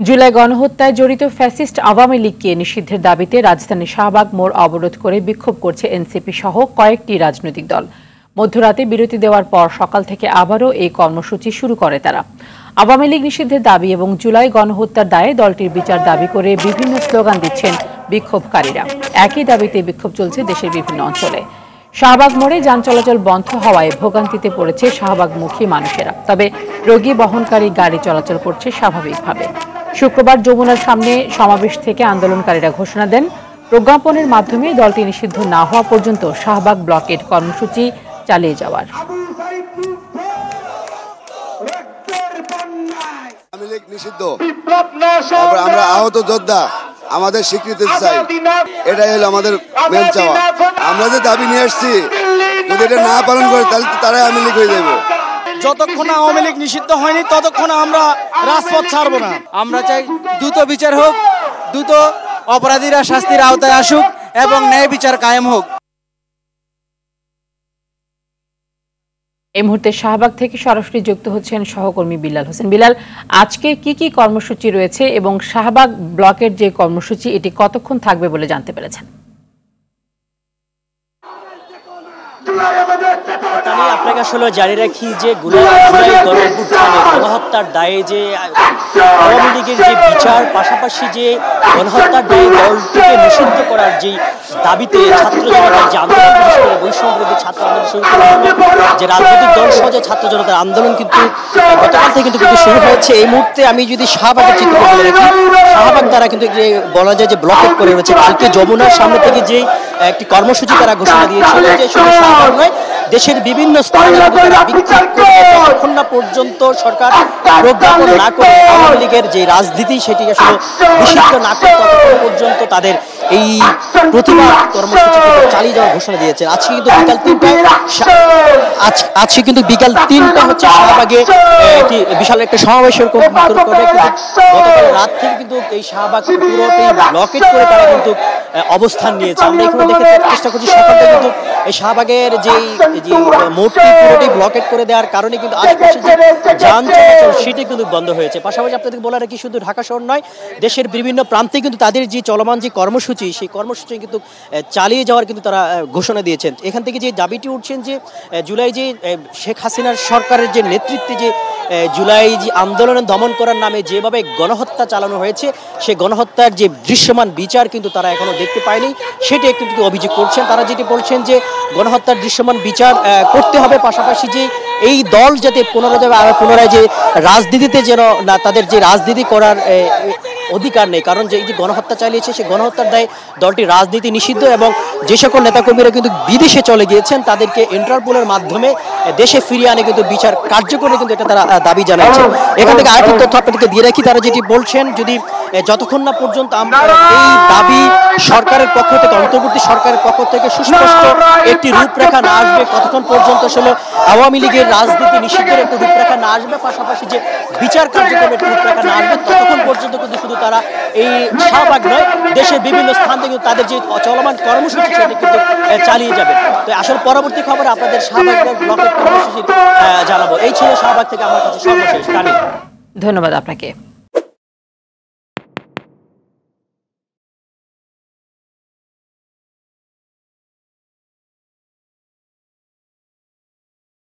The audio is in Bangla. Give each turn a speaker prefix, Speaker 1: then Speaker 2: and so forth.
Speaker 1: জুলাই গণহত্যায় জড়িত ফ্যাসিস্ট আওয়ামী লীগকে নিষিদ্ধের দাবিতে রাজধানীর শাহবাগ মোড় অবরোধ করে বিক্ষোভ করছে এনসিপি সহ কয়েকটি রাজনৈতিক দল। মধ্যরাতে বিরতি দেওয়ার পর সকাল থেকে আবারও এই কর্মসূচি শুরু করে তারা। আওয়ামী লীগ নিষিদ্ধের দাবি এবং জুলাই গণহত্যার দায়ে দলটির বিচার দাবি করে বিভিন্ন স্লোগান দিচ্ছেন বিক্ষোভকারীরা। একই দাবিতে বিক্ষোভ চলছে দেশের বিভিন্ন অঞ্চলে। শাহবাগ মোড়ে যান চলাচল বন্ধ হওয়ায় ভোগান্তিতে পড়েছে শাহবাগমুখী মানুষেরা, তবে রোগী বহনকারী গাড়ি চলাচল করছে স্বাভাবিকভাবে। শুক্রবার যমুনার সামনে সমাবেশ থেকে আন্দোলনকারীরা ঘোষণা দেন, প্রজ্ঞাপনের মাধ্যমে দলটি নিষিদ্ধ না হওয়া পর্যন্ত শাহবাগ ব্লকের কর্মসূচি চালিয়ে যাওয়ার।
Speaker 2: আমরা আহত যোদ্ধা, আমাদের স্বীকৃতি চাই, এটাই হলো আমাদের মেন চাওয়া। আমরা যে দাবি নিয়ে আসছি, যদি এটা না পালন করে তাহলে তারাই আওয়ামী লীগ হয়ে যাবে।
Speaker 3: যতক্ষণ আওয়ামী লীগ নিষিদ্ধ হয়নি ততক্ষণ আমরা রাজপথ ছাড়বো না। আমরা চাই দ্রুত বিচার হোক, দ্রুত অপরাধীরা শাস্তির আওতায় আসুক এবং ন্যায় বিচার কায়েম হোক।
Speaker 1: এই মুহূর্তে শাহবাগ থেকে সরাসরি যুক্ত হচ্ছেন সহকর্মী বিলাল হোসেন। বিলাল, আজকে কি কর্মসূচি রয়েছে এবং শাহবাগ ব্লকের যে কর্মসূচি এটি কতক্ষণ থাকবে বলে জানতে পেরেছেন?
Speaker 4: আপনাকে আসলে জানিয়ে রাখি যে গণহত্যার দায়ে যে আওয়ামী লীগের যে বিচার, পাশাপাশি যে গণহত্যার দায়ে দলটিকে নিষিদ্ধ করার যে দাবিতে ছাত্র জনতার যে আন্দোলন, বিশেষ করে বৈষম্য বিরোধী ছাত্র আন্দোলন শুরু যে রাজনৈতিক দল সহ যে ছাত্র জনতার আন্দোলন কিন্তু গতকাল থেকে কিন্তু শুরু হয়েছে। এই মুহূর্তে আমি যদি শাহবাগের চিত্র বলে রাখি, শাহবাগ দ্বারা কিন্তু বলা যায় যে ব্লকেট করে রয়েছে। কালকে যমুনার সামনে থেকে যে একটি কর্মসূচি তারা ঘোষণা দিয়েছিল, যে শুধু শাহবাগ নয়, দেশের বিভিন্ন স্থানে যতক্ষণ না পর্যন্ত সরকার প্রজ্ঞাপন না করে আওয়ামী লীগের যে রাজনীতি সেটি আসলে নিষিদ্ধ না করে ততক্ষণ পর্যন্ত তাদের এই প্রতিবাদ কর্মসূচি চালিয়ে যাওয়ার ঘোষণা দিয়েছে। আজকে কিন্তু বিকাল ৩টা হচ্ছে শাহবাগে একটি বিশাল একটা সমাবেশের গতকাল রাত থেকে কিন্তু এই শাহবাগ পুরোটাই ব্লকেট করে তারা কিন্তু অবস্থান নিয়েছে। আমরা এখানে দেখে চেষ্টা করছি, সকালটা কিন্তু এই শাহবাগের যে মোড়টি পুরোটাই ব্লকেট করে দেওয়ার কারণে কিন্তু আশপাশে যে যান চলাচল সেটি কিন্তু বন্ধ হয়েছে। পাশাপাশি আপনাদের বলা রাখি, শুধু ঢাকা শহর নয়, দেশের বিভিন্ন প্রান্তে কিন্তু তাদের যে চলমান যে কর্মসূচি, সেই কর্মসূচি কিন্তু চালিয়ে যাওয়ার কিন্তু তারা ঘোষণা দিয়েছেন। এখান থেকে যে দাবিটি উঠছেন যে জুলাই যে শেখ হাসিনার সরকারের যে নেতৃত্বে যে জুলাই যে আন্দোলনে দমন করার নামে যেভাবে গণহত্যা চালানো হয়েছে, সেই গণহত্যার যে দৃশ্যমান বিচার কিন্তু তারা এখনো দেখতে পায়নি, সেটি কিন্তু অভিযোগ করছেন। তারা যেটি বলছেন যে গণহত্যার দৃশ্যমান বিচার করতে হবে, পাশাপাশি যে এই দল যাতে পুনরায় যে রাজনীতিতে যেন না, তাদের যে রাজনীতি করার অধিকার নেই, কারণ যে এই যে গণহত্যা চালিয়েছে সেই গণহত্যার দায়ে দলটি রাজনীতি নিষিদ্ধ এবং যে সকল নেতাকর্মীরা কিন্তু বিদেশে চলে গিয়েছেন তাদেরকে ইন্টারপোলের মাধ্যমে দেশে ফিরিয়ে আনে কিন্তু বিচার কার্যকরী কিন্তু এটা তারা দাবি জানাচ্ছেন। এখান থেকে আরেকটি তথ্য আপনাদেরকে দিয়ে রাখি, তারা যেটি বলছেন, যদি যতক্ষণ না পর্যন্ত আমরা এই দাবি সরকারের পক্ষ থেকে, অন্তর্বর্তী সরকারের পক্ষ থেকে সুস্পষ্ট একটি রূপরেখা না আসবে, কতক্ষণ পর্যন্ত আসলে আওয়ামী লীগের রাজনীতি নিষিদ্ধের একটি রূপরেখা না আসবে, পাশাপাশি যে বিচার কার্যক্রমের একটি রূপরেখা না আসবে, ততক্ষণ পর্যন্ত কিন্তু শুধু তারা এই শাহবাগ নয়, দেশের বিভিন্ন স্থান থেকে তাদের যে চলমান কর্মসূচি সেটি কিন্তু চালিয়ে যাবে। তো আসলে পরবর্তী খবরে আপনাদের শাহবাগ ব্লকের কর্মসূচি জানাবো। এই ছিল শাহবাগ থেকে আমার কাছে সর্বশেষ।
Speaker 1: ধন্যবাদ আপনাকে।